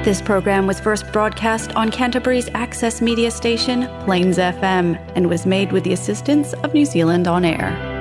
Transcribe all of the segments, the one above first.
This program was first broadcast on Canterbury's access media station, Plains FM, and was made with the assistance of New Zealand On Air.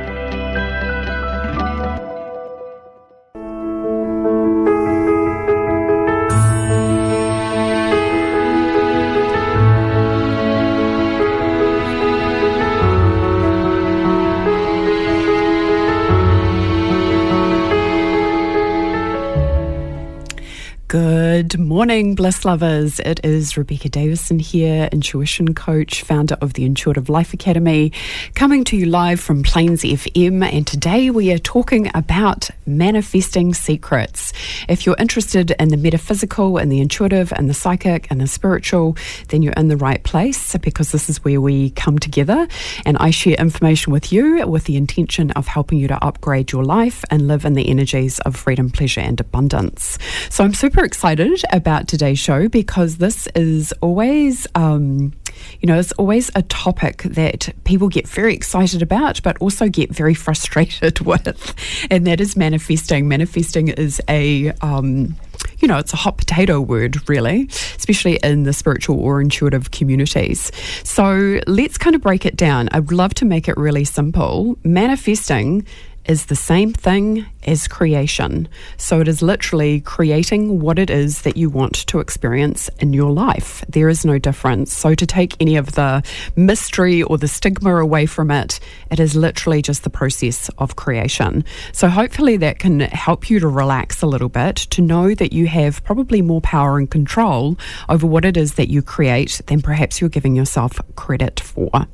Good morning, Bliss lovers. It is Rebecca Davison here, intuition coach, founder of the Intuitive Life Academy, coming to you live from Plains FM. And today we are talking about manifesting secrets. If you're interested in the metaphysical and the intuitive and the psychic and the spiritual, then you're in the right place, because this is where we come together and I share information with you with the intention of helping you to upgrade your life and live in the energies of freedom, pleasure and abundance. So I'm super excited about today's show because this is always, it's always a topic that people get very excited about, but also get very frustrated with, and that is manifesting. Manifesting is it's a hot potato word, really, especially in the spiritual or intuitive communities. So let's kind of break it down. I'd love to make it really simple. Manifesting is the same thing as creation. So it is literally creating what it is that you want to experience in your life. There is no difference. So to take any of the mystery or the stigma away from it, it is literally just the process of creation. So hopefully that can help you to relax a little bit, to know that you have probably more power and control over what it is that you create than perhaps you're giving yourself credit for.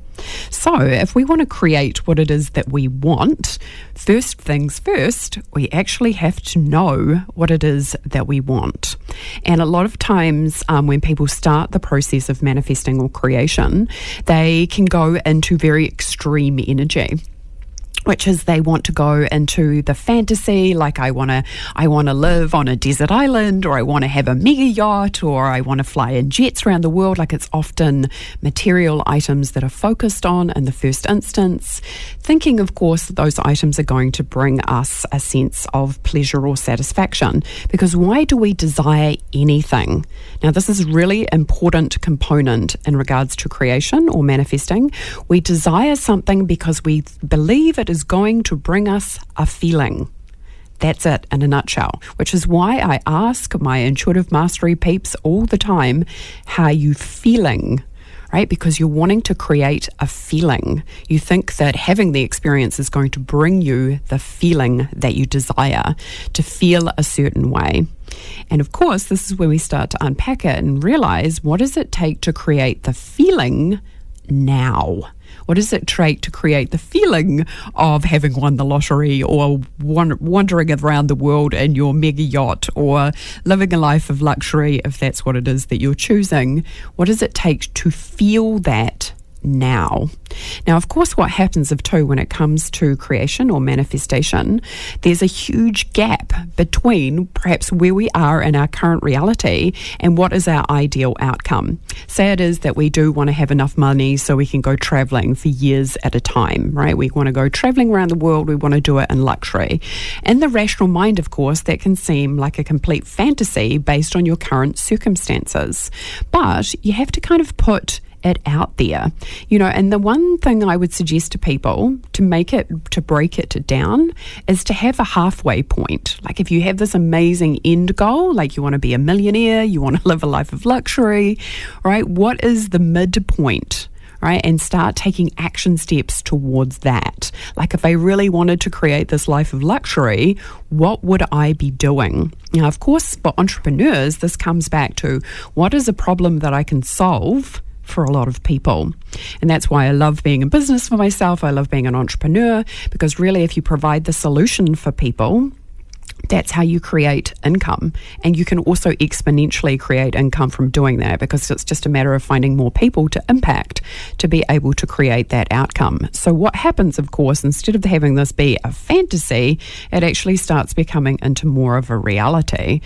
So if we want to create what it is that we want, first things first, we actually have to know what it is that we want. And a lot of times when people start the process of manifesting or creation, they can go into very extreme energy, which is they want to go into the fantasy, like I want to live on a desert island, or I want to have a mega yacht, or I want to fly in jets around the world. Like, it's often material items that are focused on in the first instance, thinking, of course, that those items are going to bring us a sense of pleasure or satisfaction. Because why do we desire anything? Now, this is a really important component in regards to creation or manifesting. We desire something because we believe it is going to bring us a feeling. That's it in a nutshell, which is why I ask my intuitive mastery peeps all the time, how are you feeling? Right? Because you're wanting to create a feeling. You think that having the experience is going to bring you the feeling that you desire, to feel a certain way. And of course, this is where we start to unpack it and realize, what does it take to create the feeling now? What does it take to create the feeling of having won the lottery, or wandering around the world in your mega yacht, or living a life of luxury, if that's what it is that you're choosing? What does it take to feel that now? Now, of course, what happens when it comes to creation or manifestation, there's a huge gap between perhaps where we are in our current reality and what is our ideal outcome. Say it is that we do want to have enough money so we can go traveling for years at a time, right? We want to go traveling around the world. We want to do it in luxury. In the rational mind, of course, that can seem like a complete fantasy based on your current circumstances. But you have to kind of put it out there, and the one thing I would suggest to people to break it down is to have a halfway point. Like, if you have this amazing end goal, like you want to be a millionaire, you want to live a life of luxury, right? What is the midpoint? Right, and start taking action steps towards that. Like, if I really wanted to create this life of luxury, what would I be doing? Now, of course, for entrepreneurs, this comes back to, what is a problem that I can solve for a lot of people? And that's why I love being in business for myself. I love being an entrepreneur, because really, if you provide the solution for people, that's how you create income. And you can also exponentially create income from doing that, because it's just a matter of finding more people to impact to be able to create that outcome. So what happens, of course, instead of having this be a fantasy, it actually starts becoming into more of a reality.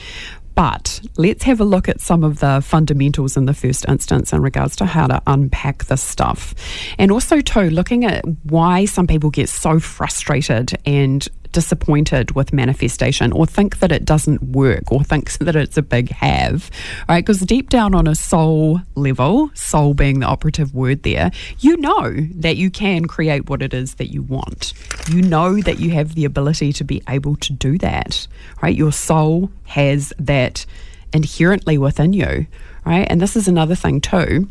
But let's have a look at some of the fundamentals in the first instance in regards to how to unpack this stuff. And also, too, looking at why some people get so frustrated and disappointed with manifestation, or think that it doesn't work, or thinks that it's a big have, right? Because deep down on a soul level, soul being the operative word there, you know that you can create what it is that you want. You know that you have the ability to be able to do that, right? Your soul has that inherently within you, right? And this is another thing too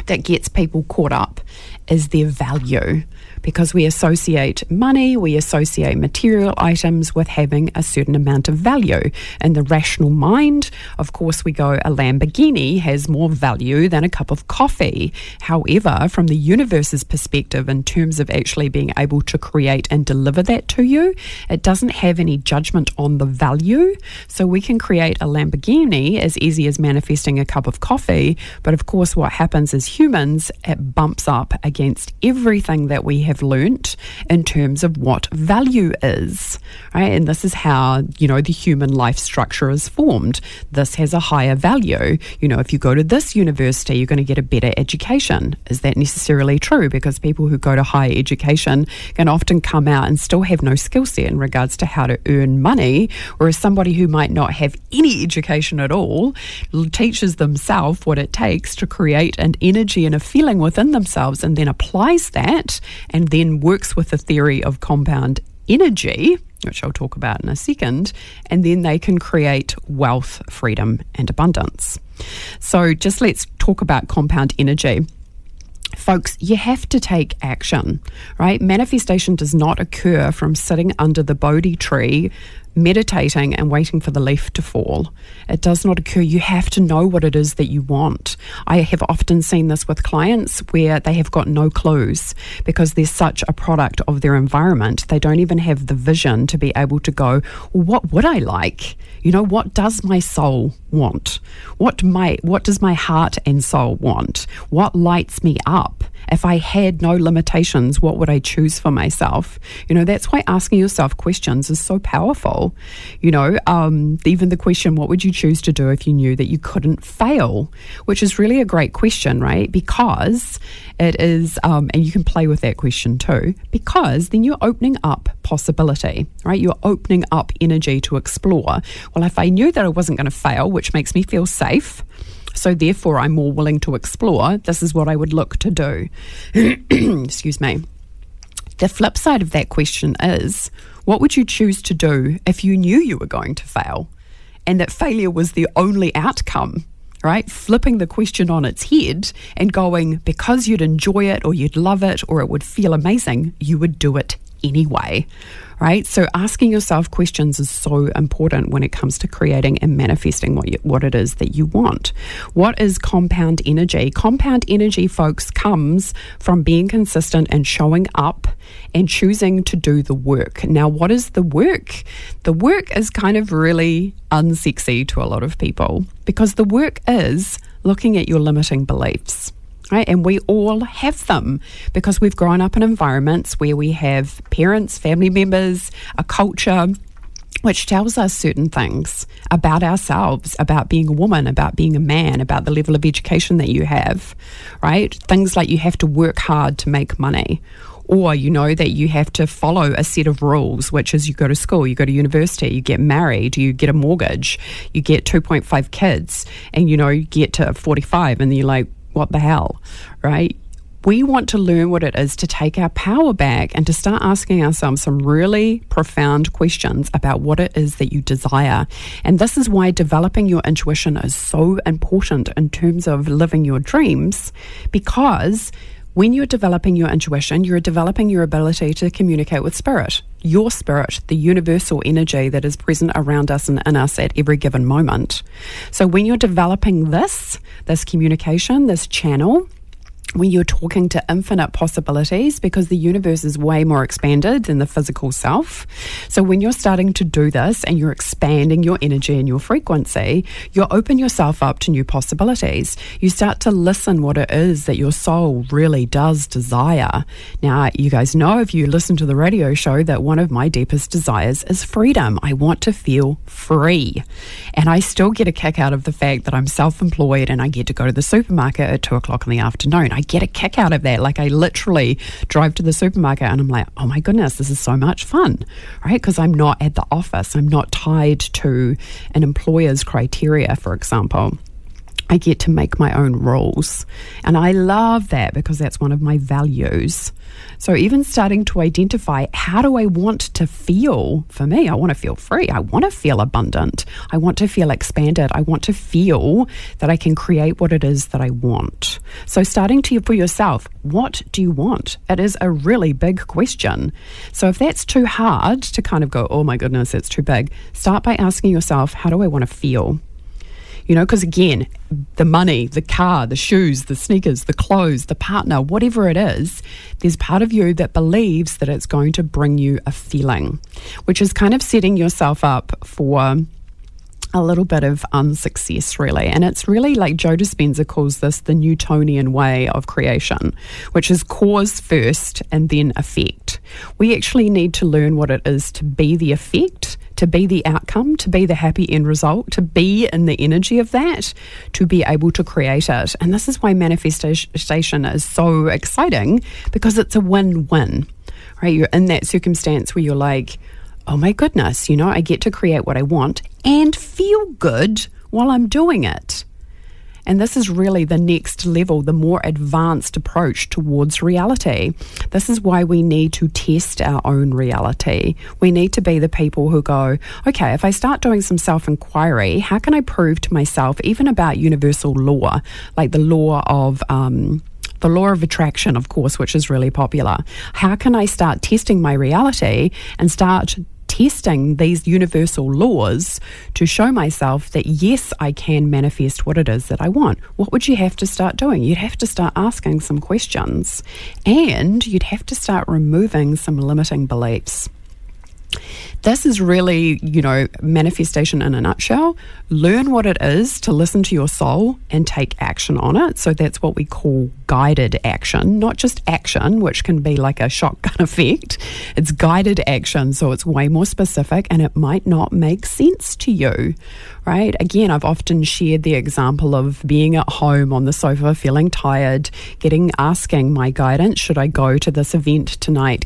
that gets people caught up, is their value, because we associate money, we associate material items with having a certain amount of value. In the rational mind, of course, we go, a Lamborghini has more value than a cup of coffee. However, from the universe's perspective, in terms of actually being able to create and deliver that to you, it doesn't have any judgment on the value. So we can create a Lamborghini as easy as manifesting a cup of coffee. But of course, what happens as humans, it bumps up against everything that we have learnt in terms of what value is, right? And this is how, the human life structure is formed. This has a higher value. If you go to this university, you're going to get a better education. Is that necessarily true? Because people who go to higher education can often come out and still have no skill set in regards to how to earn money, whereas somebody who might not have any education at all teaches themselves what it takes to create an energy and a feeling within themselves, and then applies that, and then works with the theory of compound energy, which I'll talk about in a second, and then they can create wealth, freedom, and abundance. So just let's talk about compound energy. Folks, you have to take action, right? Manifestation does not occur from sitting under the Bodhi tree, meditating and waiting for the leaf to fall. It does not occur. You have to know what it is that you want. I have often seen this with clients where they have got no clues because they're such a product of their environment. They don't even have the vision to be able to go, well, what would I like? What does my soul want? What does my heart and soul want? What lights me up? If I had no limitations, what would I choose for myself? That's why asking yourself questions is so powerful. Even the question, what would you choose to do if you knew that you couldn't fail? Which is really a great question, right? Because it is, and you can play with that question too, because then you're opening up possibility, right? You're opening up energy to explore. Well, if I knew that I wasn't going to fail, which makes me feel safe, so therefore I'm more willing to explore, this is what I would look to do. Excuse me. The flip side of that question is, what would you choose to do if you knew you were going to fail and that failure was the only outcome, right? Flipping the question on its head and going, because you'd enjoy it or you'd love it or it would feel amazing, you would do it anyway, right? So asking yourself questions is so important when it comes to creating and manifesting what it is that you want. What is compound energy? Compound energy, folks, comes from being consistent and showing up and choosing to do the work. Now, what is the work? The work is kind of really unsexy to a lot of people because the work is looking at your limiting beliefs. Right? And we all have them because we've grown up in environments where we have parents, family members, a culture which tells us certain things about ourselves, about being a woman, about being a man, about the level of education that you have, right? Things like you have to work hard to make money, or that you have to follow a set of rules, which is you go to school, you go to university, you get married, you get a mortgage, you get 2.5 kids, and you get to 45 and then you're like, what the hell, right? We want to learn what it is to take our power back and to start asking ourselves some really profound questions about what it is that you desire. And this is why developing your intuition is so important in terms of living your dreams, because when you're developing your intuition, you're developing your ability to communicate with spirit, your spirit, the universal energy that is present around us and in us at every given moment. So when you're developing this communication, this channel, when you're talking to infinite possibilities, because the universe is way more expanded than the physical self. So when you're starting to do this and you're expanding your energy and your frequency, you open yourself up to new possibilities. You start to listen what it is that your soul really does desire. Now, you guys know, if you listen to the radio show, that one of my deepest desires is freedom. I want to feel free. And I still get a kick out of the fact that I'm self-employed and I get to go to the supermarket at 2:00 in the afternoon. I get a kick out of that. Like, I literally drive to the supermarket and I'm like, oh my goodness, this is so much fun, right? Because I'm not at the office. I'm not tied to an employer's criteria, for example. I get to make my own rules. And I love that because that's one of my values. So even starting to identify, how do I want to feel? For me, I want to feel free. I want to feel abundant. I want to feel expanded. I want to feel that I can create what it is that I want. So starting to for yourself, what do you want? It is a really big question. So if that's too hard to kind of go, oh my goodness, it's too big, start by asking yourself, how do I want to feel? You know, because again, the money, the car, the shoes, the sneakers, the clothes, the partner, whatever it is, there's part of you that believes that it's going to bring you a feeling, which is kind of setting yourself up for a little bit of unsuccess, really. And it's really like Joe Dispenza calls this the Newtonian way of creation, which is cause first and then effect. We actually need to learn what it is to be the effect, to be the outcome, to be the happy end result, to be in the energy of that, to be able to create it. And this is why manifestation is so exciting, because it's a win-win, right? You're in that circumstance where you're like, oh my goodness, you know, I get to create what I want and feel good while I'm doing it. And this is really the next level, the more advanced approach towards reality. This is why we need to test our own reality. We need to be the people who go, okay, if I start doing some self-inquiry, how can I prove to myself, even about universal law, like the law of attraction, of course, which is really popular. How can I start testing my reality and start testing these universal laws to show myself that, yes, I can manifest what it is that I want? What would you have to start doing? You'd have to start asking some questions, and you'd have to start removing some limiting beliefs. This is really, you know, manifestation in a nutshell. Learn what it is to listen to your soul and take action on it. So that's what we call guided action, not just action, which can be like a shotgun effect. It's guided action, so it's way more specific and it might not make sense to you, right? Again, I've often shared the example of being at home on the sofa, feeling tired, asking my guidance, should I go to this event tonight?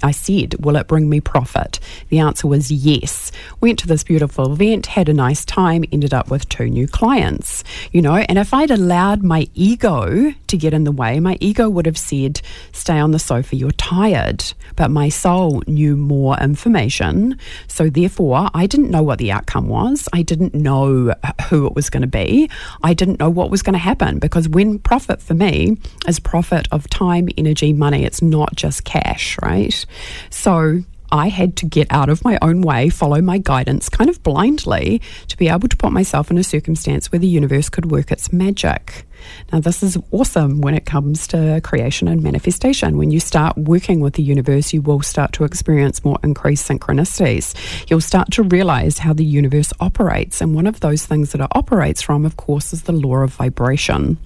I said, will it bring me profit? The answer was yes. Went to this beautiful event, had a nice time, ended up with 2 new clients, you know, and if I'd allowed my ego to get in the way, my ego would have said, stay on the sofa, you're tired. But my soul knew more information. So therefore, I didn't know what the outcome was. I didn't know who it was going to be. I didn't know what was going to happen, because when profit for me is profit of time, energy, money, it's not just cash, right? So I had to get out of my own way, follow my guidance kind of blindly to be able to put myself in a circumstance where the universe could work its magic. Now, this is awesome when it comes to creation and manifestation. When you start working with the universe, you will start to experience more increased synchronicities. You'll start to realize how the universe operates. And one of those things that it operates from, of course, is the law of vibration.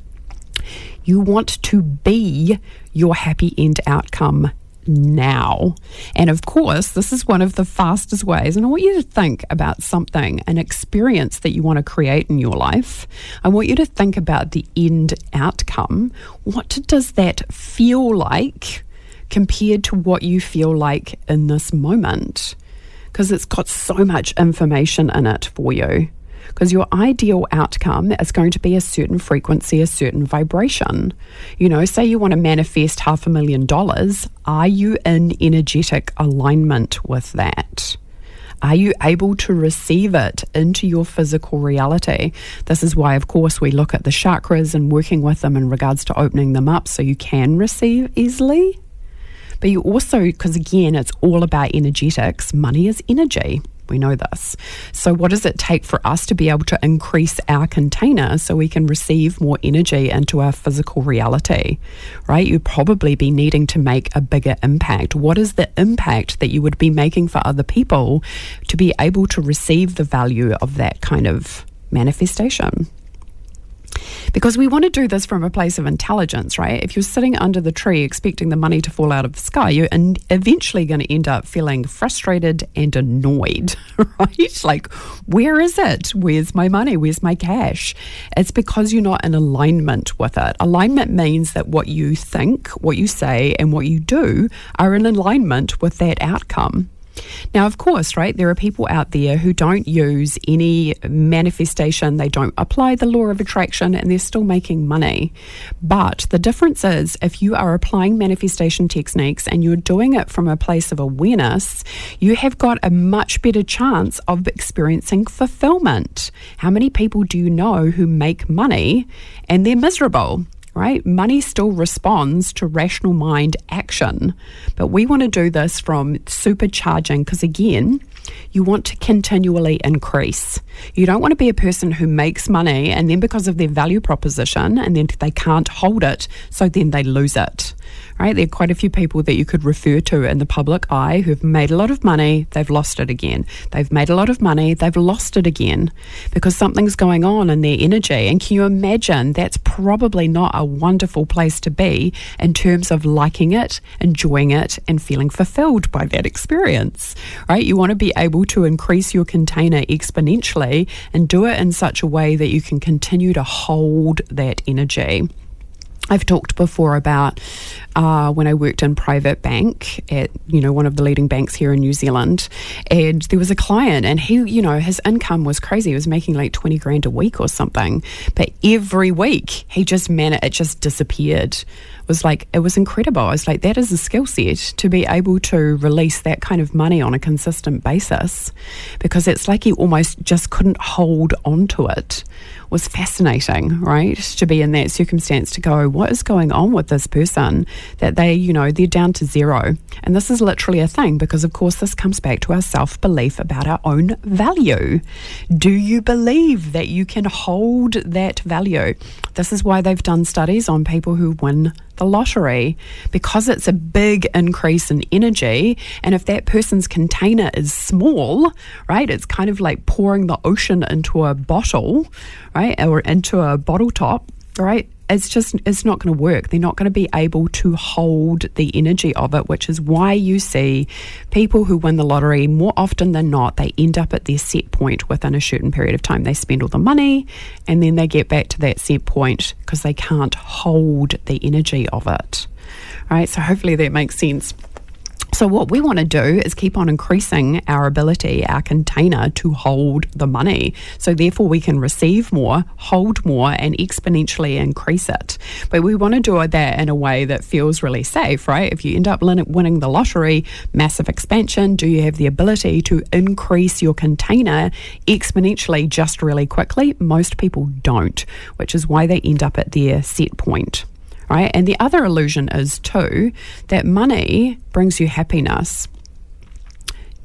You want to be your happy end outcome now. And of course, this is one of the fastest ways. And I want you to think about something, an experience that you want to create in your life. I want you to think about the end outcome. What does that feel like compared to what you feel like in this moment? Because it's got so much information in it for you. Because your ideal outcome is going to be a certain frequency, a certain vibration. You know, say you want to manifest $500,000. Are you in energetic alignment with that? Are you able to receive it into your physical reality? This is why, of course, we look at the chakras and working with them in regards to opening them up so you can receive easily. But you also, because again, it's all about energetics. Money is energy. We know this. So what does it take for us to be able to increase our container so we can receive more energy into our physical reality, right? You'd probably be needing to make a bigger impact. What is the impact that you would be making for other people to be able to receive the value of that kind of manifestation? Because we want to do this from a place of intelligence, right? If you're sitting under the tree expecting the money to fall out of the sky, you're eventually going to end up feeling frustrated and annoyed, right? Like, where is it? Where's my money? Where's my cash? It's because you're not in alignment with it. Alignment means that what you think, what you say, and what you do are in alignment with that outcome. Now, of course, right, there are people out there who don't use any manifestation, they don't apply the law of attraction, and they're still making money. But the difference is, if you are applying manifestation techniques and you're doing it from a place of awareness, you have got a much better chance of experiencing fulfillment. How many people do you know who make money and they're miserable? Right? Money still responds to rational mind action. But we want to do this from supercharging, because again, you want to continually increase. You don't want to be a person who makes money and then because of their value proposition and then they can't hold it, so then they lose it. Right? There are quite a few people that you could refer to in the public eye who've made a lot of money, they've lost it again. They've made a lot of money, they've lost it again because something's going on in their energy. And can you imagine that's probably not a wonderful place to be in terms of liking it, enjoying it, and feeling fulfilled by that experience, right? You want to be able to increase your container exponentially and do it in such a way that you can continue to hold that energy. I've talked before about when I worked in private bank at, one of the leading banks here in New Zealand, and there was a client and he, his income was crazy. He was making like 20 grand a week or something, but every week it just disappeared. It was incredible. I was like, that is a skill set to be able to release that kind of money on a consistent basis, because it's like he almost just couldn't hold on to it. It was fascinating, right? To be in that circumstance, to go, what is going on with this person that they're down to zero. And this is literally a thing, because of course this comes back to our self-belief about our own value. Do you believe that you can hold that value? This is why they've done studies on people who win the lottery, because it's a big increase in energy. And if that person's container is small, right, it's kind of like pouring the ocean into a bottle, right, or into a bottle top, right? It's not going to work. They're not going to be able to hold the energy of it, which is why you see people who win the lottery, more often than not, they end up at their set point within a certain period of time. They spend all the money and then they get back to that set point because they can't hold the energy of it. All right, so hopefully that makes sense. So what we want to do is keep on increasing our ability, our container, to hold the money. So therefore we can receive more, hold more, and exponentially increase it. But we want to do that in a way that feels really safe, right? If you end up winning the lottery, massive expansion, do you have the ability to increase your container exponentially just really quickly? Most people don't, which is why they end up at their set point. Right? And the other illusion is too that money brings you happiness.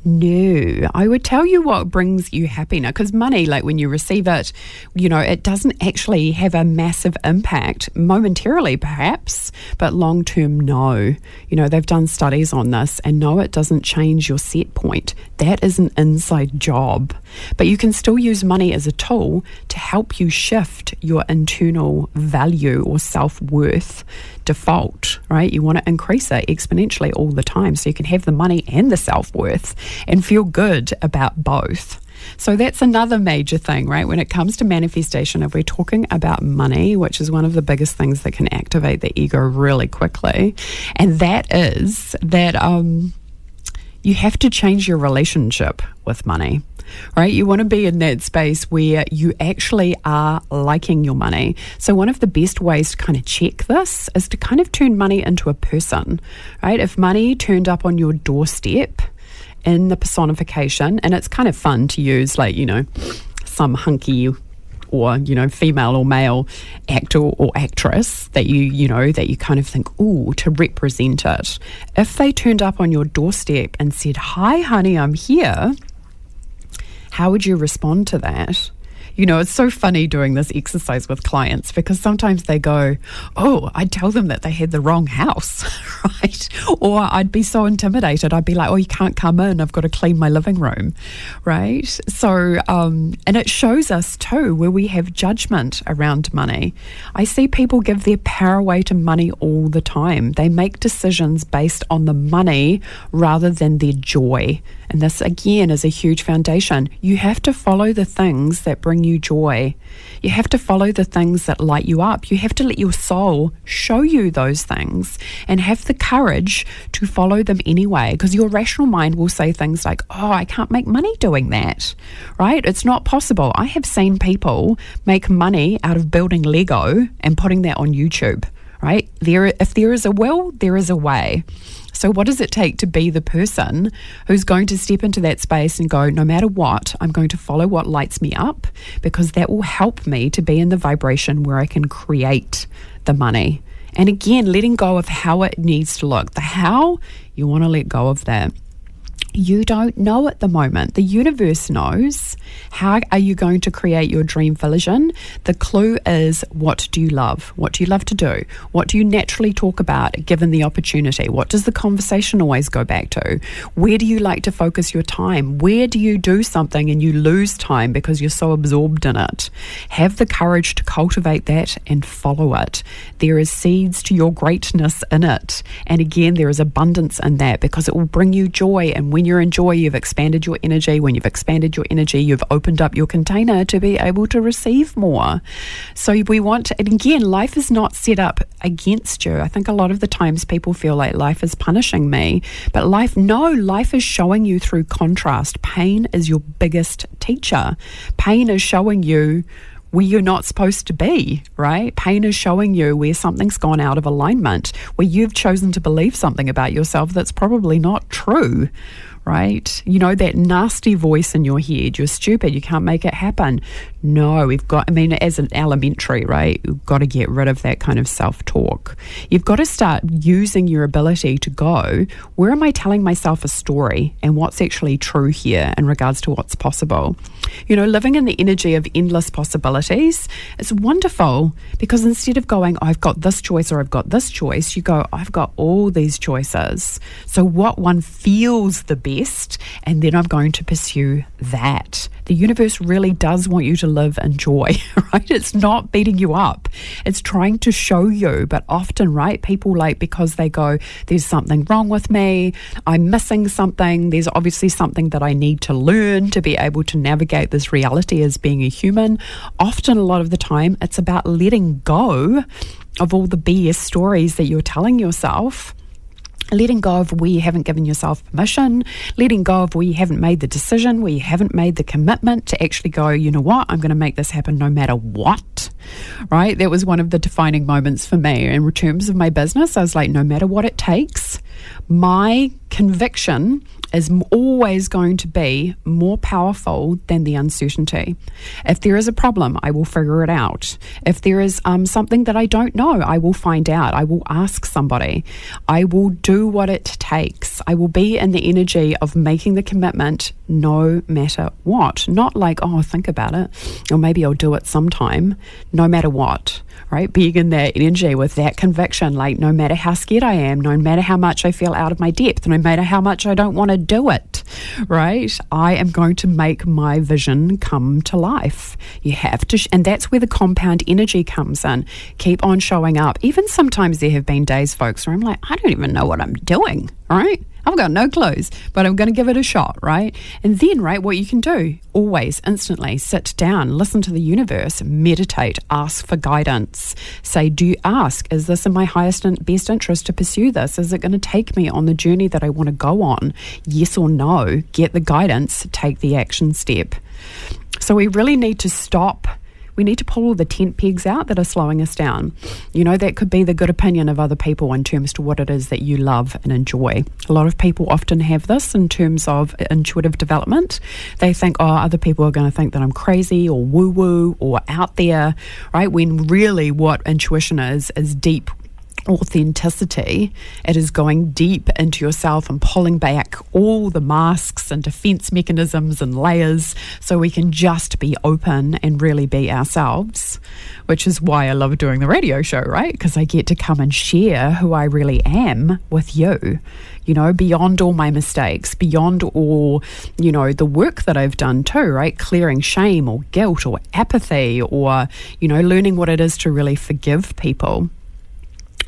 No, I would tell you what brings you happiness, because money, like when you receive it, it doesn't actually have a massive impact momentarily perhaps, but long term, no. They've done studies on this, and no, it doesn't change your set point. That is an inside job. But you can still use money as a tool to help you shift your internal value or self-worth default, right? You want to increase it exponentially all the time so you can have the money and the self-worth and feel good about both. So that's another major thing, right? When it comes to manifestation, if we're talking about money, which is one of the biggest things that can activate the ego really quickly, and that is that you have to change your relationship with money. Right? You want to be in that space where you actually are liking your money. So one of the best ways to kind of check this is to kind of turn money into a person, right? If money turned up on your doorstep in the personification, and it's kind of fun to use some hunky or, female or male actor or actress that you kind of think, ooh, to represent it. If they turned up on your doorstep and said, "Hi, honey, I'm here," how would you respond to that? It's so funny doing this exercise with clients because sometimes they go, oh, I'd tell them that they had the wrong house, right? Or I'd be so intimidated. I'd be like, oh, you can't come in. I've got to clean my living room, right? So, and it shows us too where we have judgment around money. I see people give their power away to money all the time. They make decisions based on the money rather than their joy. And this, again, is a huge foundation. You have to follow the things that bring you joy. You have to follow the things that light you up. You have to let your soul show you those things and have the courage to follow them anyway, because your rational mind will say things like, oh, I can't make money doing that, right? It's not possible. I have seen people make money out of building Lego and putting that on YouTube, right? If there is a will, there is a way. So what does it take to be the person who's going to step into that space and go, no matter what, I'm going to follow what lights me up, because that will help me to be in the vibration where I can create the money. And again, letting go of how it needs to look. The how, you want to let go of that. You don't know at the moment. The universe knows. How are you going to create your dream vision? The clue is, what do you love? What do you love to do? What do you naturally talk about given the opportunity? What does the conversation always go back to? Where do you like to focus your time? Where do you do something and you lose time because you're so absorbed in it? Have the courage to cultivate that and follow it. There is seeds to your greatness in it. And again, there is abundance in that because it will bring you joy. And when you're in joy, you've expanded your energy. When you've expanded your energy, you've opened up your container to be able to receive more. So we want, and again, life is not set up against you. I think a lot of the times people feel like life is punishing me, but life is showing you through contrast. Pain is your biggest teacher. Pain is showing you where you're not supposed to be, right? Pain is showing you where something's gone out of alignment, where you've chosen to believe something about yourself that's probably not true, right? That nasty voice in your head, you're stupid, you can't make it happen. No, as an elementary, right, you've got to get rid of that kind of self-talk. You've got to start using your ability to go, where am I telling myself a story and what's actually true here in regards to what's possible? Living in the energy of endless possibilities is wonderful, because instead of going, I've got this choice or I've got this choice, you go, I've got all these choices. So what one feels the best, and then I'm going to pursue that. The universe really does want you to live in joy, right? It's not beating you up. It's trying to show you. But often, right, people because they go, there's something wrong with me, I'm missing something, there's obviously something that I need to learn to be able to navigate this reality as being a human. Often, a lot of the time, it's about letting go of all the BS stories that you're telling yourself. Letting go of where you haven't given yourself permission, letting go of where you haven't made the decision, where you haven't made the commitment to actually go, you know what, I'm going to make this happen no matter what, right? That was one of the defining moments for me. In terms of my business, I was like, no matter what it takes, my conviction is always going to be more powerful than the uncertainty. If there is a problem, I will figure it out. If there is something that I don't know, I will find out. I will ask somebody. I will do what it takes. I will be in the energy of making the commitment no matter what. Not like, oh, think about it, or maybe I'll do it sometime. No matter what, right? Being in that energy with that conviction, like no matter how scared I am, no matter how much I feel out of my depth, no matter how much I don't want to do it, right? I am going to make my vision come to life. You have to, and that's where the compound energy comes in. Keep on showing up. Even sometimes there have been days, folks, where I'm like, I don't even know what I'm doing, right? I've got no clues, but I'm going to give it a shot, right? And then, right, what you can do, always, instantly, sit down, listen to the universe, meditate, ask for guidance. Say, do you ask, is this in my highest and best interest to pursue this? Is it going to take me on the journey that I want to go on? Yes or no? Get the guidance, take the action step. So we really need to stop. We need to pull all the tent pegs out that are slowing us down. That could be the good opinion of other people in terms to what it is that you love and enjoy. A lot of people often have this in terms of intuitive development. They think, oh, other people are going to think that I'm crazy or woo-woo or out there, right? When really what intuition is deep authenticity, it is going deep into yourself and pulling back all the masks and defense mechanisms and layers so we can just be open and really be ourselves, which is why I love doing the radio show, right? Because I get to come and share who I really am with you, you know, beyond all my mistakes, beyond all, you know, the work that I've done too, right? Clearing shame or guilt or apathy or, you know, learning what it is to really forgive people.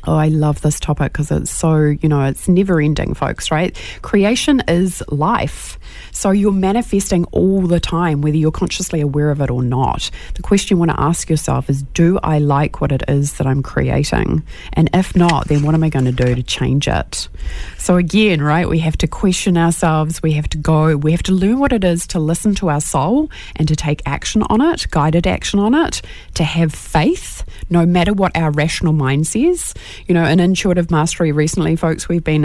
Oh, I love this topic because it's so, you know, it's never ending, folks, right? Creation is life. So you're manifesting all the time, whether you're consciously aware of it or not. The question you want to ask yourself is, do I like what it is that I'm creating? And if not, then what am I going to do to change it? So again, right, we have to question ourselves. We have to learn what it is to listen to our soul and to take action on it, guided action on it, to have faith, no matter what our rational mind says. You know, in Intuitive Mastery recently, folks, we've been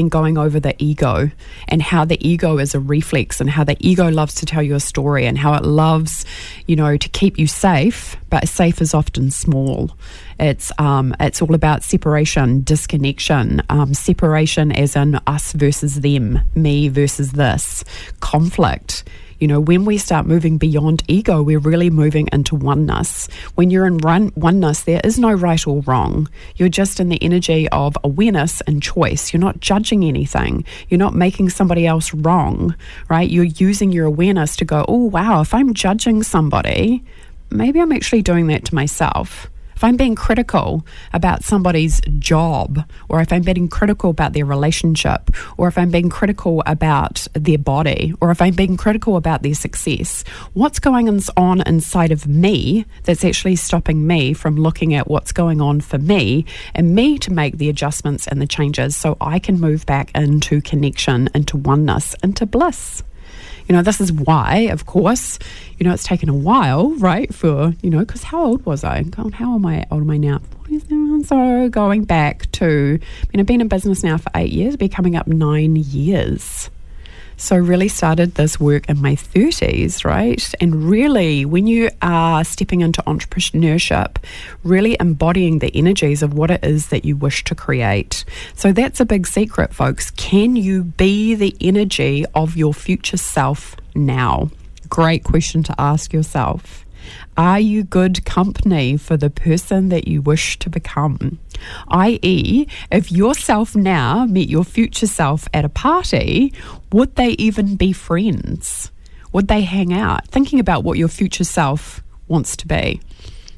going over the ego and how the ego is a reflex and how the ego loves to tell you a story and how it loves, you know, to keep you safe, but safe is often small. It's all about separation, disconnection, separation as in us versus them, me versus this, conflict. You know, when we start moving beyond ego, we're really moving into oneness. When you're in oneness, there is no right or wrong. You're just in the energy of awareness and choice. You're not judging anything. You're not making somebody else wrong, right? You're using your awareness to go, oh, wow, if I'm judging somebody, maybe I'm actually doing that to myself. If I'm being critical about somebody's job, or if I'm being critical about their relationship, or if I'm being critical about their body, or if I'm being critical about their success, what's going on inside of me that's actually stopping me from looking at what's going on for me and me to make the adjustments and the changes so I can move back into connection, into oneness, into bliss. You know, this is why, of course, you know, it's taken a while, right, for, you know, because how old was I? God, how old am I now? 47. So going back to, I've been in business now for 8 years, be coming up 9 years. So really started this work in my 30s, right? And really, when you are stepping into entrepreneurship, really embodying the energies of what it is that you wish to create. So that's a big secret, folks. Can you be the energy of your future self now? Great question to ask yourself. Are you good company for the person that you wish to become? I.e., if yourself now met your future self at a party, would they even be friends? Would they hang out? Thinking about what your future self wants to be.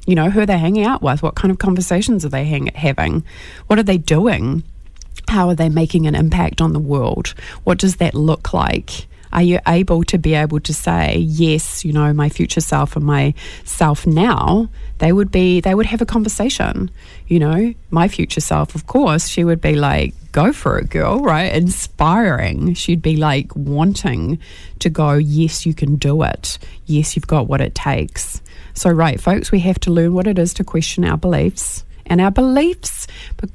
You know, who are they hanging out with? What kind of conversations are they having? What are they doing? How are they making an impact on the world? What does that look like? Are you able to say, yes, you know, my future self and my self now, they would have a conversation. You know, my future self, of course, she would be like, go for it, girl, right? Inspiring. She'd be like wanting to go, yes, you can do it. Yes, you've got what it takes. So, right, folks, we have to learn what it is to question our beliefs. And our beliefs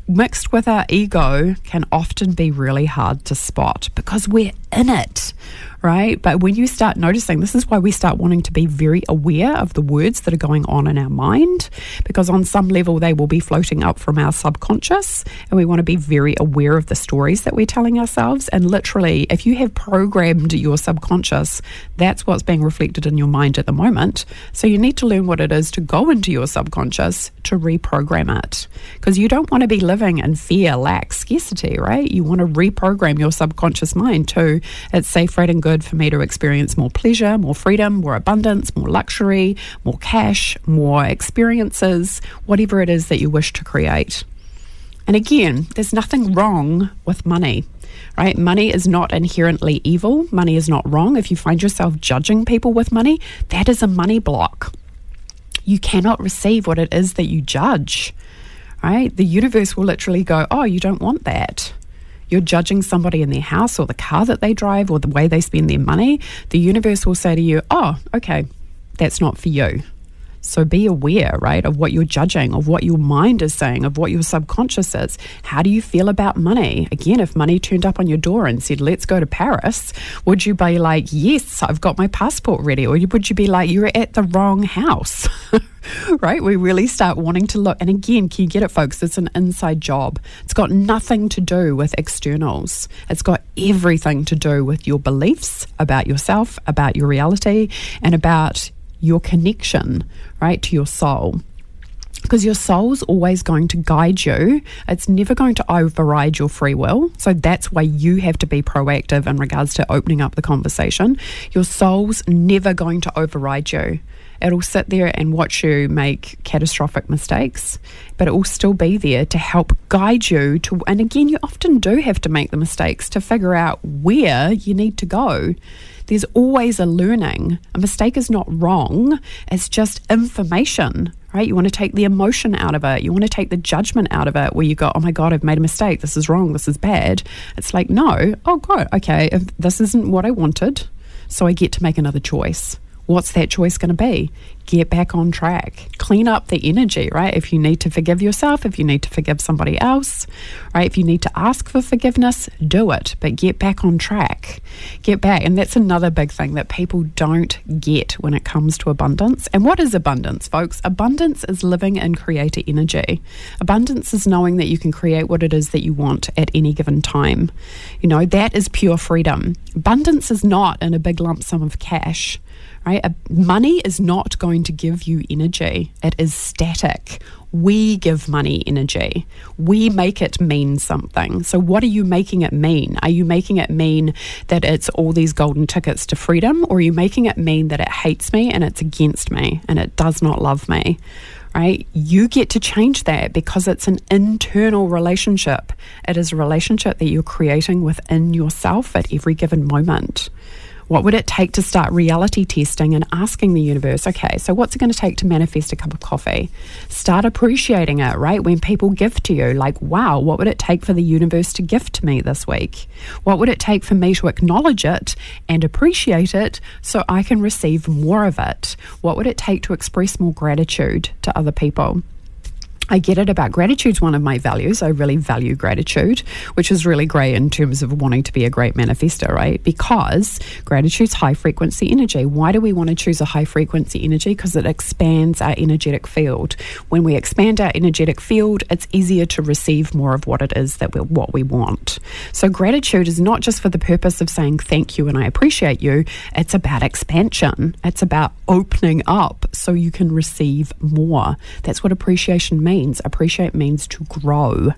mixed with our ego can often be really hard to spot because we're in it, right? But when you start noticing, this is why we start wanting to be very aware of the words that are going on in our mind, because on some level they will be floating up from our subconscious, and we want to be very aware of the stories that we're telling ourselves. And literally, if you have programmed your subconscious, that's what's being reflected in your mind at the moment. So you need to learn what it is to go into your subconscious to reprogram it, because you don't want to be living in fear, lack, scarcity, right? You want to reprogram your subconscious mind to, it's safe, right, and good for me to experience more pleasure, more freedom, more abundance, more luxury, more cash, more experiences, whatever it is that you wish to create. And again, there's nothing wrong with money, right? Money is not inherently evil. Money is not wrong. If you find yourself judging people with money, that is a money block. You cannot receive what it is that you judge, right? The universe will literally go, oh, you don't want that. You're judging somebody in their house or the car that they drive or the way they spend their money. The universe will say to you, oh, okay, that's not for you. So be aware, right, of what you're judging, of what your mind is saying, of what your subconscious is. How do you feel about money? Again, if money turned up on your door and said, let's go to Paris, would you be like, yes, I've got my passport ready? Or would you be like, you're at the wrong house? Right? We really start wanting to look. And again, can you get it, folks? It's an inside job. It's got nothing to do with externals. It's got everything to do with your beliefs about yourself, about your reality, and about your connection, right, to your soul. Because your soul's always going to guide you. It's never going to override your free will. So that's why you have to be proactive in regards to opening up the conversation. Your soul's never going to override you. It'll sit there and watch you make catastrophic mistakes, but it will still be there to help guide you to, and again, you often do have to make the mistakes to figure out where you need to go. There's always a learning. A mistake is not wrong. It's just information, right? You want to take the emotion out of it. You want to take the judgment out of it where you go, oh my God, I've made a mistake. This is wrong. This is bad. It's like, no, oh God, okay, if this isn't what I wanted, so I get to make another choice. What's that choice going to be? Get back on track. Clean up the energy, right? If you need to forgive yourself, if you need to forgive somebody else, right? If you need to ask for forgiveness, do it, but get back on track. Get back. And that's another big thing that people don't get when it comes to abundance. And what is abundance, folks? Abundance is living in creator energy. Abundance is knowing that you can create what it is that you want at any given time. You know, that is pure freedom. Abundance is not in a big lump sum of cash. Right? Money is not going to give you energy. It is static. We give money energy. We make it mean something. So what are you making it mean? Are you making it mean that it's all these golden tickets to freedom? Or are you making it mean that it hates me and it's against me and it does not love me? Right? You get to change that because it's an internal relationship. It is a relationship that you're creating within yourself at every given moment. What would it take to start reality testing and asking the universe, okay, so what's it going to take to manifest a cup of coffee? Start appreciating it, right? When people gift to you, like, wow, what would it take for the universe to gift to me this week? What would it take for me to acknowledge it and appreciate it so I can receive more of it? What would it take to express more gratitude to other people? I get it about gratitude's one of my values. I really value gratitude, which is really great in terms of wanting to be a great manifester, right? Because gratitude's high frequency energy. Why do we want to choose a high frequency energy? Because it expands our energetic field. When we expand our energetic field, it's easier to receive more of what it is that what we want. So gratitude is not just for the purpose of saying thank you and I appreciate you. It's about expansion. It's about opening up so you can receive more. That's what appreciation means. Appreciate means to grow.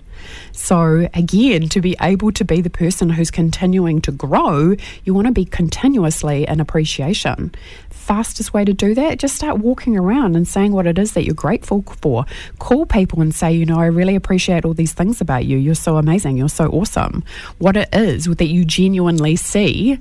So again, to be able to be the person who's continuing to grow, you want to be continuously in appreciation. Fastest way to do that, just start walking around and saying what it is that you're grateful for. Call people and say, you know, I really appreciate all these things about you. You're so amazing. You're so awesome. What it is that you genuinely see,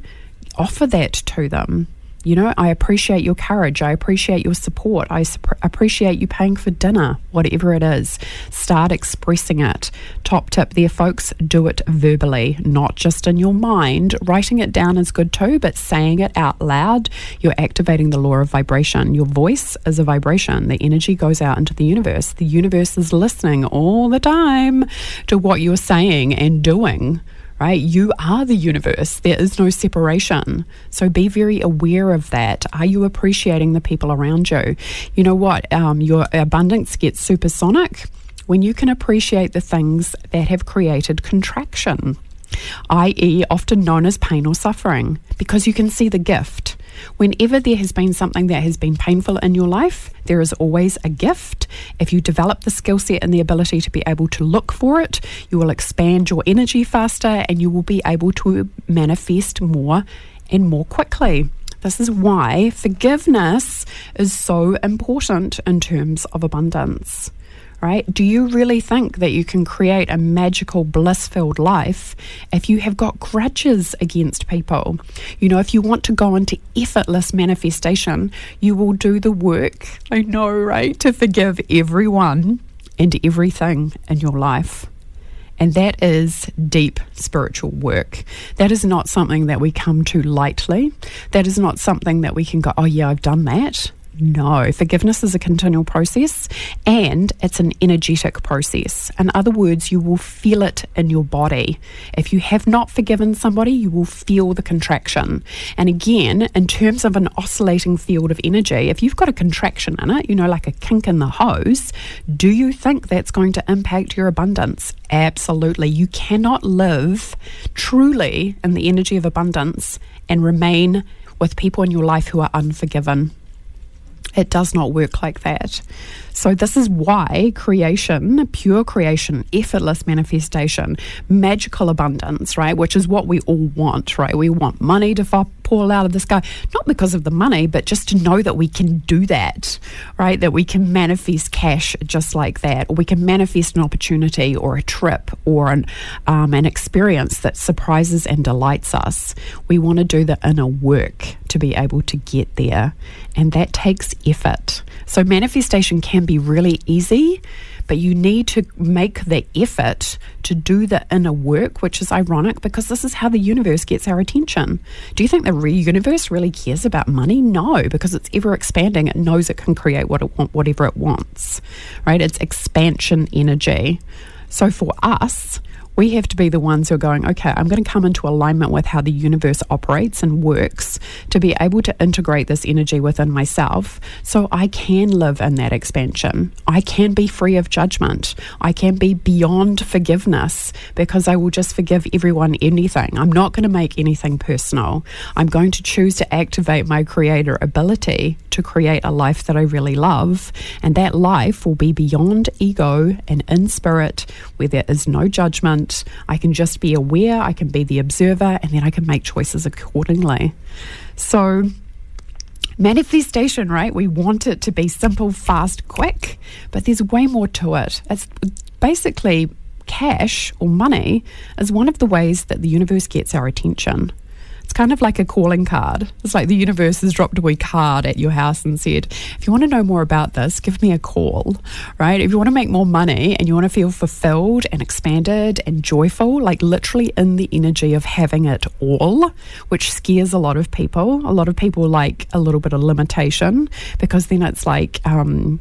offer that to them. You know, I appreciate your courage. I appreciate your support. I appreciate you paying for dinner, whatever it is. Start expressing it. Top tip there, folks, do it verbally, not just in your mind. Writing it down is good too, but saying it out loud, you're activating the law of vibration. Your voice is a vibration. The energy goes out into the universe. The universe is listening all the time to what you're saying and doing. Right? You are the universe. There is no separation. So be very aware of that. Are you appreciating the people around you? You know what? Your abundance gets supersonic when you can appreciate the things that have created contraction, i.e. often known as pain or suffering, because you can see the gift. Whenever there has been something that has been painful in your life, there is always a gift. If you develop the skill set and the ability to be able to look for it, you will expand your energy faster and you will be able to manifest more and more quickly. This is why forgiveness is so important in terms of abundance. Right? Do you really think that you can create a magical, bliss-filled life if you have got grudges against people? You know, if you want to go into effortless manifestation, you will do the work, I know, right, to forgive everyone and everything in your life. And that is deep spiritual work. That is not something that we come to lightly. That is not something that we can go, oh yeah, I've done that. No, forgiveness is a continual process and it's an energetic process. In other words, you will feel it in your body. If you have not forgiven somebody, you will feel the contraction. And again, in terms of an oscillating field of energy, if you've got a contraction in it, like a kink in the hose, do you think that's going to impact your abundance? Absolutely. You cannot live truly in the energy of abundance and remain with people in your life who are unforgiven. It does not work like that. So this is why creation, pure creation, effortless manifestation, magical abundance, right, which is what we all want, right? We want money to fall out of the sky, not because of the money, but just to know that we can do that, right? That we can manifest cash just like that, or we can manifest an opportunity or a trip or an experience that surprises and delights us. We want to do the inner work to be able to get there, and that takes effort. So manifestation can be really easy, but you need to make the effort to do the inner work, which is ironic because this is how the universe gets our attention. Do you think the universe really cares about money? No, because it's ever expanding. It knows it can create whatever it wants, right? It's expansion energy. So for us, we have to be the ones who are going, okay, I'm going to come into alignment with how the universe operates and works to be able to integrate this energy within myself so I can live in that expansion. I can be free of judgment. I can be beyond forgiveness because I will just forgive everyone anything. I'm not going to make anything personal. I'm going to choose to activate my creator ability to create a life that I really love, and that life will be beyond ego and in spirit where there is no judgment. I can just be aware, I can be the observer, and then I can make choices accordingly. So manifestation, right? We want it to be simple, fast, quick, but there's way more to it. It's basically cash or money is one of the ways that the universe gets our attention. It's kind of like a calling card. It's like the universe has dropped a wee card at your house and said, if you want to know more about this, give me a call, right? If you want to make more money and you want to feel fulfilled and expanded and joyful, like literally in the energy of having it all, which scares a lot of people. A lot of people like a little bit of limitation because then it's like, then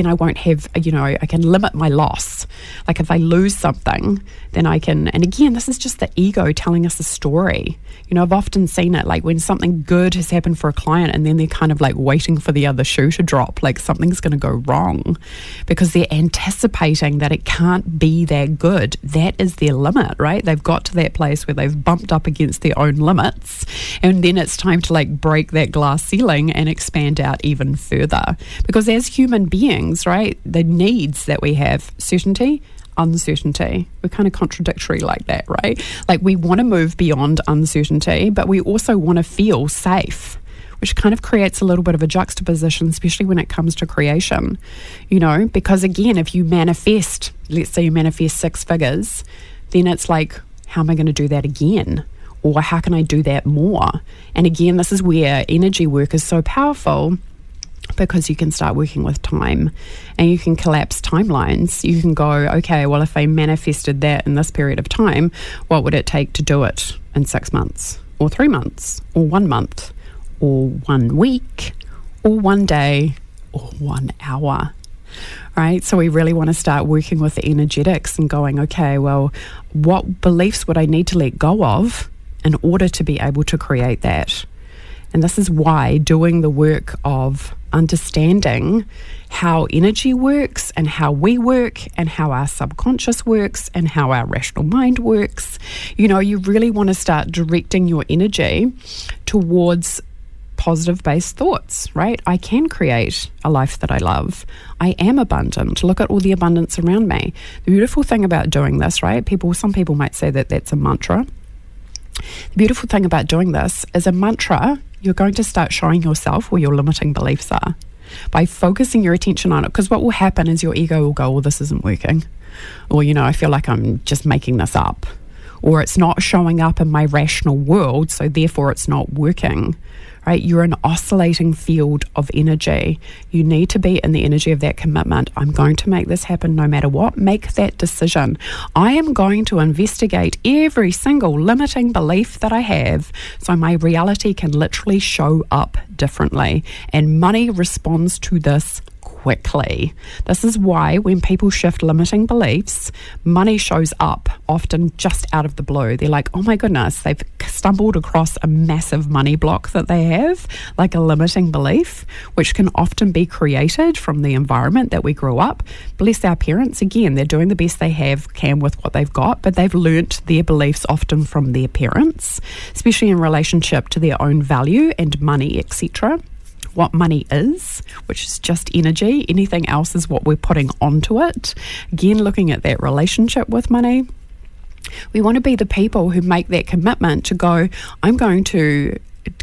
I won't have, I can limit my loss. Like if I lose something, then I can, and again, this is just the ego telling us a story. I've often seen it like when something good has happened for a client and then they're kind of like waiting for the other shoe to drop, like something's going to go wrong because they're anticipating that it can't be that good. That is their limit, right? They've got to that place where they've bumped up against their own limits, and then it's time to like break that glass ceiling and expand out even further. Because as human beings, right, the needs that we have, certainty, uncertainty. We're kind of contradictory like that, right? Like we want to move beyond uncertainty, but we also want to feel safe, which kind of creates a little bit of a juxtaposition, especially when it comes to creation, because again, if you manifest, let's say you manifest 6 figures, then it's like, how am I going to do that again? Or how can I do that more? And again, this is where energy work is so powerful, because you can start working with time and you can collapse timelines. You can go, okay, well, if I manifested that in this period of time, what would it take to do it in 6 months or 3 months or 1 month or 1 week or 1 day or 1 hour? Right? So we really want to start working with the energetics and going, okay, well, what beliefs would I need to let go of in order to be able to create that? And this is why doing the work of understanding how energy works and how we work and how our subconscious works and how our rational mind works, you really want to start directing your energy towards positive-based thoughts, right? I can create a life that I love. I am abundant. Look at all the abundance around me. The beautiful thing about doing this, right? Some people might say that that's a mantra. The beautiful thing about doing this is a mantra. You're going to start showing yourself where your limiting beliefs are by focusing your attention on it. Because what will happen is your ego will go, well, this isn't working. Or, I feel like I'm just making this up. or it's not showing up in my rational world, so therefore it's not working. Right? You're an oscillating field of energy. You need to be in the energy of that commitment. I'm going to make this happen no matter what. Make that decision. I am going to investigate every single limiting belief that I have so my reality can literally show up differently. And money responds to this quickly. This is why when people shift limiting beliefs, money shows up often just out of the blue. They're like, oh my goodness, they've stumbled across a massive money block that they have, like a limiting belief, which can often be created from the environment that we grew up. Bless our parents, again, they're doing the best they can with what they've got, but they've learnt their beliefs often from their parents, especially in relationship to their own value and money, etc. What money is, which is just energy. Anything else is what we're putting onto it. Again, looking at that relationship with money. We want to be the people who make that commitment to go, I'm going to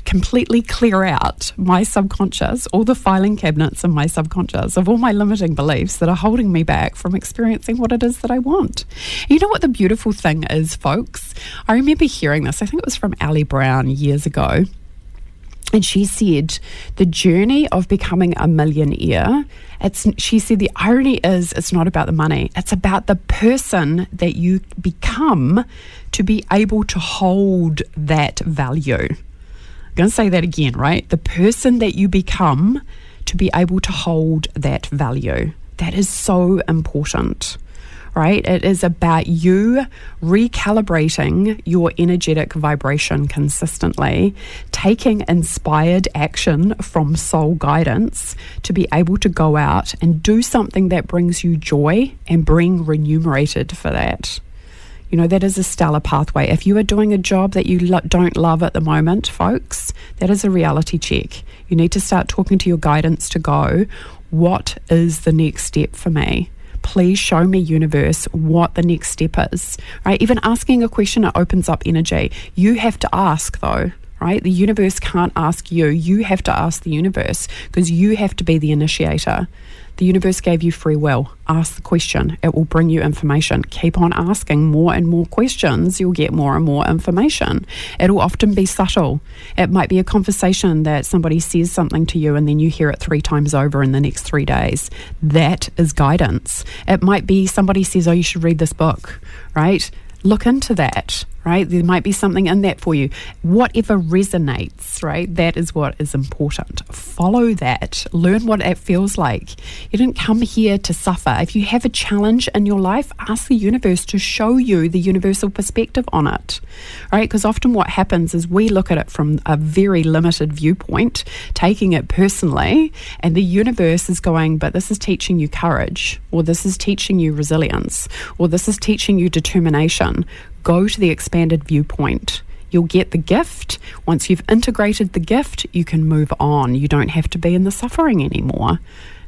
completely clear out my subconscious, all the filing cabinets in my subconscious of all my limiting beliefs that are holding me back from experiencing what it is that I want. You know what the beautiful thing is, folks? I remember hearing this, I think it was from Ali Brown years ago. And she said, the journey of becoming a millionaire, she said the irony is it's not about the money. It's about the person that you become to be able to hold that value. I'm going to say that again, right? The person that you become to be able to hold that value. That is so important. Right? It is about you recalibrating your energetic vibration consistently, taking inspired action from soul guidance to be able to go out and do something that brings you joy and being remunerated for that. You know, that is a stellar pathway. If you are doing a job that you don't love at the moment, folks, that is a reality check. You need to start talking to your guidance to go, what is the next step for me? Please show me, universe, what the next step is, right? Even asking a question, it opens up energy. You have to ask though, right? The universe can't ask you. You have to ask the universe because you have to be the initiator. The universe gave you free will. Ask the question. It will bring you information. Keep on asking more and more questions. You'll get more and more information. It'll often be subtle. It might be a conversation that somebody says something to you and then you hear it 3 times over in the next 3 days. That is guidance. It might be somebody says, oh, you should read this book, right? Look into that, right? There might be something in that for you. Whatever resonates, right? That is what is important. Follow that. Learn what it feels like. You didn't come here to suffer. If you have a challenge in your life, ask the universe to show you the universal perspective on it, right? Because often what happens is we look at it from a very limited viewpoint, taking it personally, and the universe is going, but this is teaching you courage, or this is teaching you resilience, or this is teaching you determination. Go to the expanded viewpoint. You'll get the gift. Once you've integrated the gift, you can move on. You don't have to be in the suffering anymore.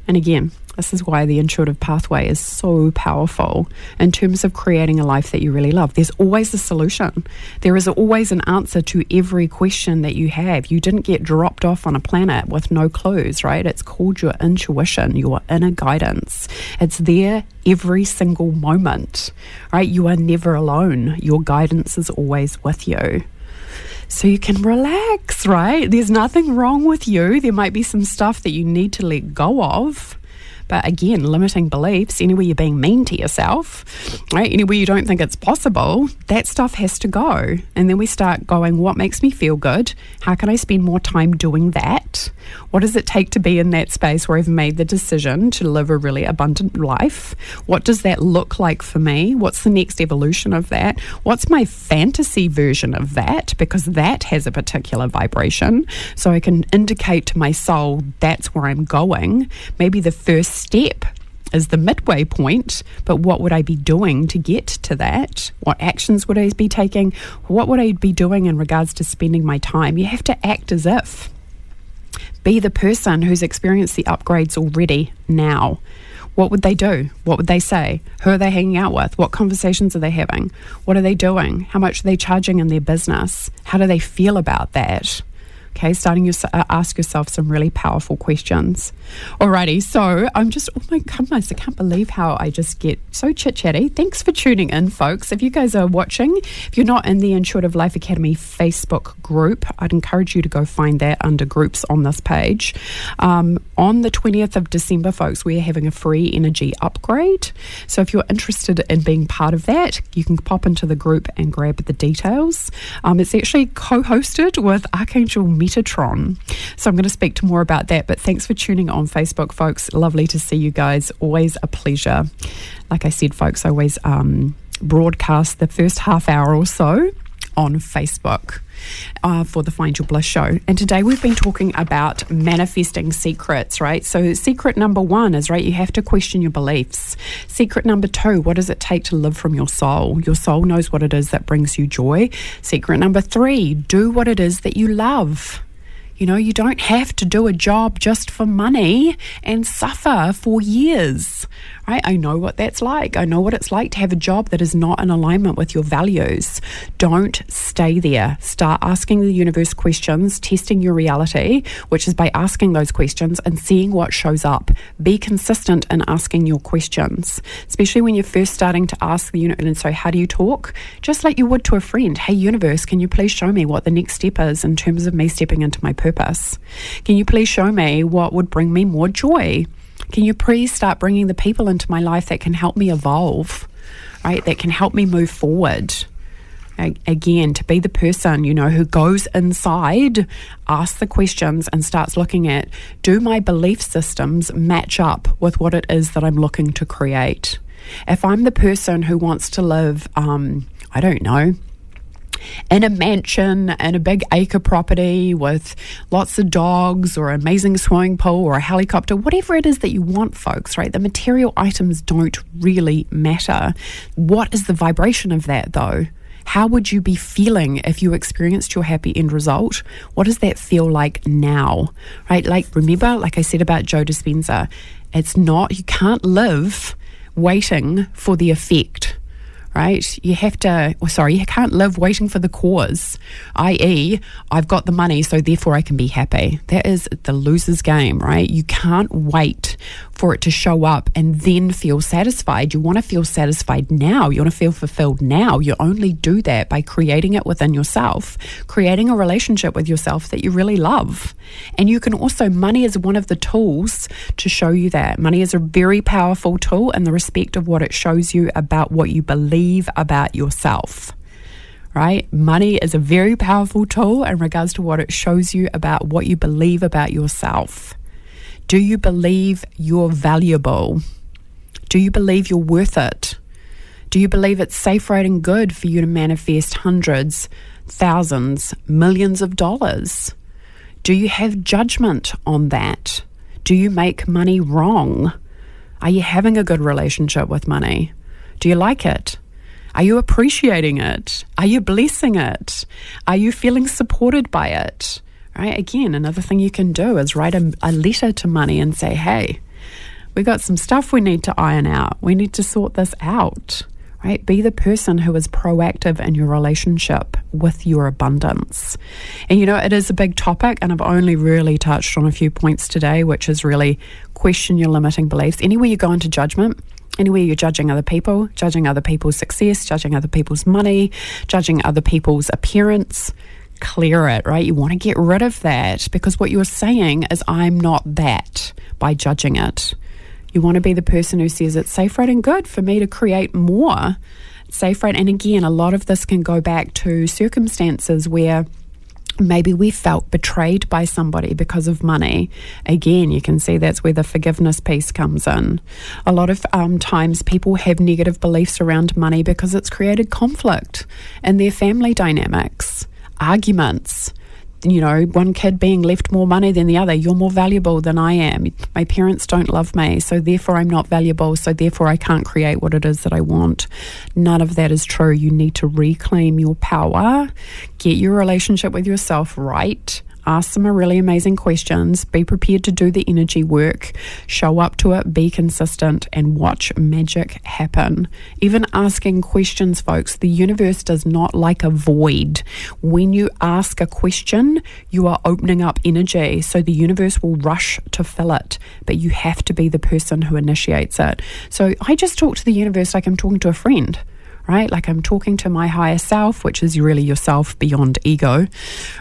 And again, this is why the intuitive pathway is so powerful in terms of creating a life that you really love. There's always a solution. There is always an answer to every question that you have. You didn't get dropped off on a planet with no clues, right? It's called your intuition, your inner guidance. It's there every single moment, right? You are never alone. Your guidance is always with you. So you can relax, right? There's nothing wrong with you. There might be some stuff that you need to let go of. But again, limiting beliefs, anywhere you're being mean to yourself, right? Anywhere you don't think it's possible, that stuff has to go. And then we start going, what makes me feel good? How can I spend more time doing that? What does it take to be in that space where I've made the decision to live a really abundant life? What does that look like for me? What's the next evolution of that? What's my fantasy version of that? Because that has a particular vibration. So I can indicate to my soul, that's where I'm going. Maybe the first step is the midway point, but what would I be doing to get to that? What actions would I be taking? What would I be doing in regards to spending my time? You have to act as if. Be the person who's experienced the upgrades already now. What would they do? What would they say? Who are they hanging out with? What conversations are they having? What are they doing? How much are they charging in their business? How do they feel about that? Okay, ask yourself some really powerful questions. Alrighty, so I'm just, oh my goodness, I can't believe how I just get so chit-chatty. Thanks for tuning in, folks. If you guys are watching, if you're not in the Intuitive Life Academy Facebook group, I'd encourage you to go find that under groups on this page. On the 20th of December, folks, we're having a free energy upgrade. So if you're interested in being part of that, you can pop into the group and grab the details. It's actually co-hosted with Archangel Metatron. So I'm going to speak to more about that, but thanks for tuning on Facebook, folks. Lovely to see you guys. Always a pleasure. Like I said, folks, I always broadcast the first half hour or so on Facebook for the Find Your Bliss show. And today we've been talking about manifesting secrets, right? So secret number 1 is, right, you have to question your beliefs. Secret number 2, what does it take to live from your soul? Your soul knows what it is that brings you joy. Secret number 3, do what it is that you love. You know, you don't have to do a job just for money and suffer for years, right? I know what that's like. I know what it's like to have a job that is not in alignment with your values. Don't stay there. Start asking the universe questions, testing your reality, which is by asking those questions and seeing what shows up. Be consistent in asking your questions, especially when you're first starting to ask the universe. And so how do you talk? Just like you would to a friend. Hey, universe, can you please show me what the next step is in terms of me stepping into my purpose? Can you please show me what would bring me more joy? Can you please start bringing the people into my life that can help me evolve, right? That can help me move forward. Again, to be the person, you know, who goes inside, asks the questions and starts looking at, do my belief systems match up with what it is that I'm looking to create? If I'm the person who wants to live, I don't know, in a mansion and a big acre property with lots of dogs or an amazing swimming pool or a helicopter, whatever it is that you want, folks, right? The material items don't really matter. What is the vibration of that, though? How would you be feeling if you experienced your happy end result? What does that feel like now, right? Like, remember, like I said about Joe Dispenza, it's not, you can't live waiting for the effect. Right? You can't live waiting for the cause, i.e., I've got the money, so therefore I can be happy. That is the loser's game, right? You can't wait for it to show up and then feel satisfied. You want to feel satisfied now. You want to feel fulfilled now. You only do that by creating it within yourself, creating a relationship with yourself that you really love. And you can also, money is one of the tools to show you that. Money is a very powerful tool in the respect of what it shows you about what you believe about yourself, right? Money is a very powerful tool in regards to what it shows you about what you believe about yourself. Do you believe you're valuable? Do you believe you're worth it? Do you believe it's safe, right, and good for you to manifest hundreds, thousands, millions of dollars? Do you have judgment on that? Do you make money wrong? Are you having a good relationship with money? Do you like it? Are you appreciating it? Are you blessing it? Are you feeling supported by it? Right? Again, another thing you can do is write a letter to money and say, hey, we got some stuff we need to iron out. We need to sort this out. Right? Be the person who is proactive in your relationship with your abundance. And you know, it is a big topic, and I've only really touched on a few points today, which is really question your limiting beliefs. Anywhere you go into judgment, anywhere you're judging other people, judging other people's success, judging other people's money, judging other people's appearance, clear it, right? You want to get rid of that, because what you're saying is, I'm not that, by judging it. You want to be the person who says it's safe, right, and good for me to create more. Safe, right, and again, a lot of this can go back to circumstances where maybe we felt betrayed by somebody because of money. Again, you can see that's where the forgiveness piece comes in. A lot of times people have negative beliefs around money because it's created conflict in their family dynamics, arguments. You know, one kid being left more money than the other. You're more valuable than I am. My parents don't love me, so therefore I'm not valuable, so therefore I can't create what it is that I want. None of that is true. You need to reclaim your power, get your relationship with yourself right, ask some really amazing questions, be prepared to do the energy work, show up to it, be consistent, and watch magic happen. Even asking questions, folks, the universe does not like a void. When you ask a question, you are opening up energy, so the universe will rush to fill it, but you have to be the person who initiates it. So I just talk to the universe like I'm talking to a friend. Right? Like I'm talking to my higher self, which is really yourself beyond ego,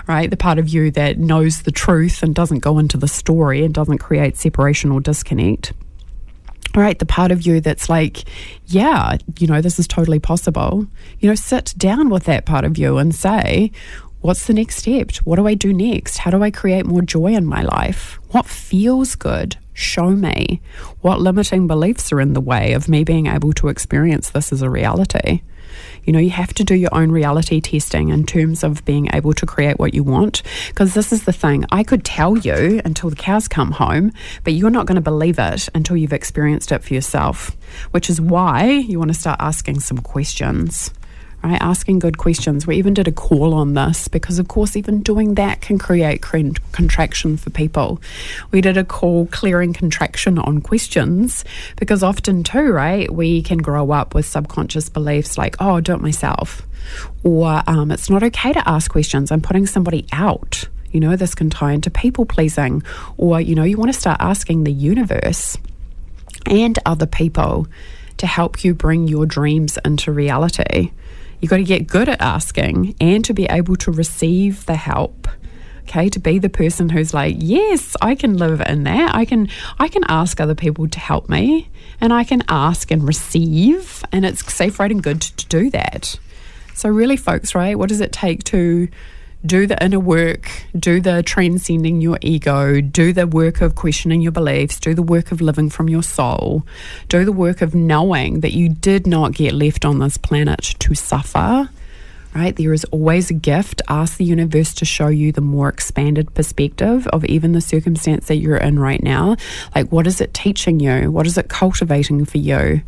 right? The part of you that knows the truth and doesn't go into the story and doesn't create separation or disconnect. All right, the part of you that's like, yeah, this is totally possible. Sit down with that part of you and say, what's the next step? What do I do next? How do I create more joy in my life? What feels good? Show me. What limiting beliefs are in the way of me being able to experience this as a reality? You have to do your own reality testing in terms of being able to create what you want. Because this is the thing. I could tell you until the cows come home, but you're not going to believe it until you've experienced it for yourself, which is why you want to start asking some questions. Right, asking good questions. We even did a call on this because, of course, even doing that can create contraction for people. We did a call clearing contraction on questions because often too, right, we can grow up with subconscious beliefs like, oh, I'll do it myself. Or it's not okay to ask questions. I'm putting somebody out. This can tie into people pleasing. Or, you want to start asking the universe and other people to help you bring your dreams into reality. You've got to get good at asking and to be able to receive the help. Okay, to be the person who's like, yes, I can live in that. I can ask other people to help me, and I can ask and receive, and it's safe, right, and good to do that. So really, folks, right, what does it take to do the inner work, do the transcending your ego, do the work of questioning your beliefs, do the work of living from your soul, do the work of knowing that you did not get left on this planet to suffer, right? There is always a gift. Ask the universe to show you the more expanded perspective of even the circumstance that you're in right now. Like, what is it teaching you? What is it cultivating for you?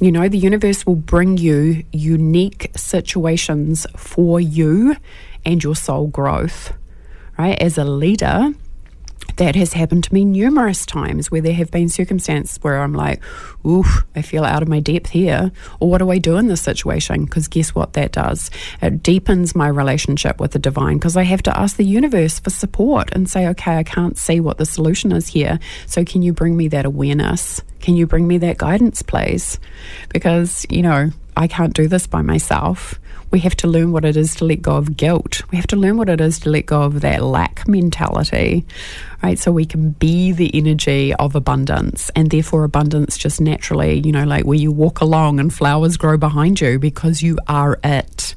The universe will bring you unique situations for you and your soul growth, right? As a leader, that has happened to me numerous times where there have been circumstances where I'm like, oof, I feel out of my depth here. Or what do I do in this situation? Because guess what that does? It deepens my relationship with the divine because I have to ask the universe for support and say, okay, I can't see what the solution is here. So can you bring me that awareness? Can you bring me that guidance, please? Because, I can't do this by myself. We have to learn what it is to let go of guilt. We have to learn what it is to let go of that lack mentality, right? So we can be the energy of abundance, and therefore abundance just naturally, like where you walk along and flowers grow behind you because you are it.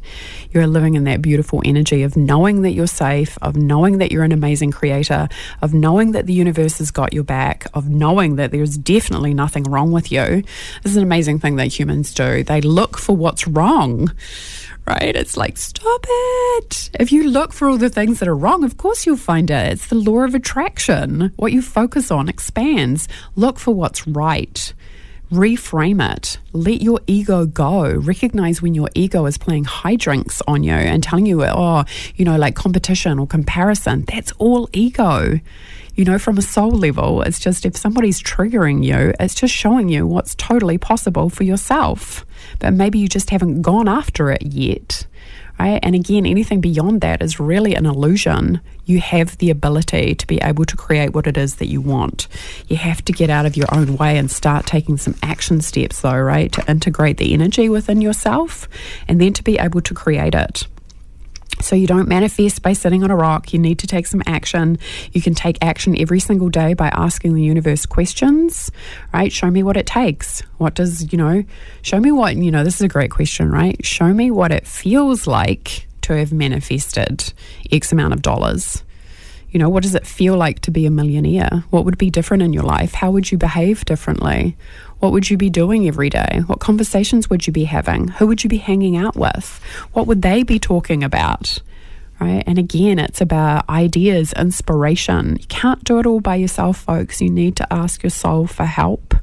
You're living in that beautiful energy of knowing that you're safe, of knowing that you're an amazing creator, of knowing that the universe has got your back, of knowing that there's definitely nothing wrong with you. This is an amazing thing that humans do. They look for what's wrong, right? It's like, stop it. If you look for all the things that are wrong, of course you'll find it. It's the law of attraction. What you focus on expands. Look for what's right. Reframe it. Let your ego go. Recognize when your ego is playing hijinks on you and telling you, like competition or comparison. That's all ego. From a soul level, it's just if somebody's triggering you, it's just showing you what's totally possible for yourself. But maybe you just haven't gone after it yet, right? And again, anything beyond that is really an illusion. You have the ability to be able to create what it is that you want. You have to get out of your own way and start taking some action steps, though, right? To integrate the energy within yourself and then to be able to create it. So you don't manifest by sitting on a rock. You need to take some action. You can take action every single day by asking the universe questions, right? Show me what it takes. What does, show me what, this is a great question, right? Show me what it feels like to have manifested X amount of dollars. What does it feel like to be a millionaire? What would be different in your life? How would you behave differently? What would you be doing every day? What conversations would you be having? Who would you be hanging out with? What would they be talking about? Right? And again, it's about ideas, inspiration. You can't do it all by yourself, folks. You need to ask your soul for help.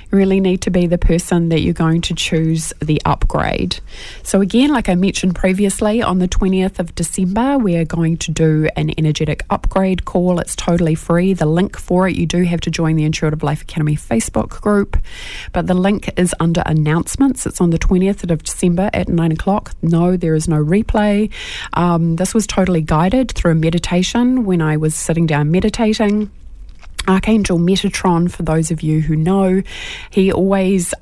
You really need to be the person that you're going to choose the upgrade. So again, like I mentioned previously, on the 20th of December, we are going to do an energetic upgrade call. It's totally free. The link for it, you do have to join the Intuitive Life Academy Facebook group, but the link is under announcements. It's on the 20th of December at 9 o'clock. No, there is no replay. This was totally guided through a meditation when I was sitting down meditating. Archangel Metatron, for those of you who know, he always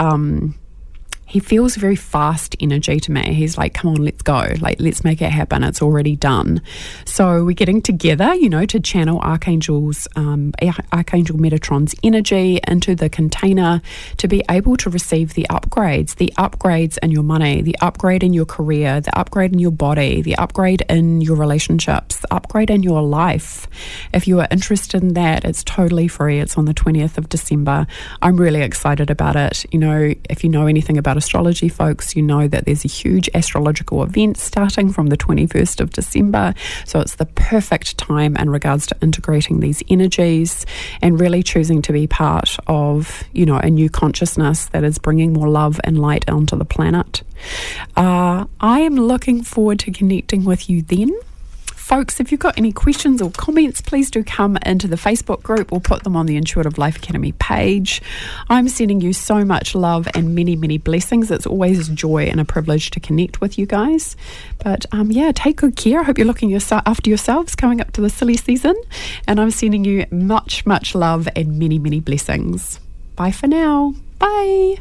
he feels very fast energy to me. He's like, come on, let's go. Like, let's make it happen. It's already done. So we're getting together, to channel Archangel Metatron's energy into the container to be able to receive the upgrades in your money, the upgrade in your career, the upgrade in your body, the upgrade in your relationships, the upgrade in your life. If you are interested in that, it's totally free. It's on the 20th of December. I'm really excited about it. If you know anything about astrology, folks, you know that there's a huge astrological event starting from the 21st of December. So it's the perfect time in regards to integrating these energies and really choosing to be part of, a new consciousness that is bringing more love and light onto the planet. I am looking forward to connecting with you then. Folks, if you've got any questions or comments, please do come into the Facebook group or put them on the Intuitive Life Academy page. I'm sending you so much love and many, many blessings. It's always a joy and a privilege to connect with you guys. But take good care. I hope you're looking after yourselves coming up to the silly season. And I'm sending you much, much love and many, many blessings. Bye for now. Bye.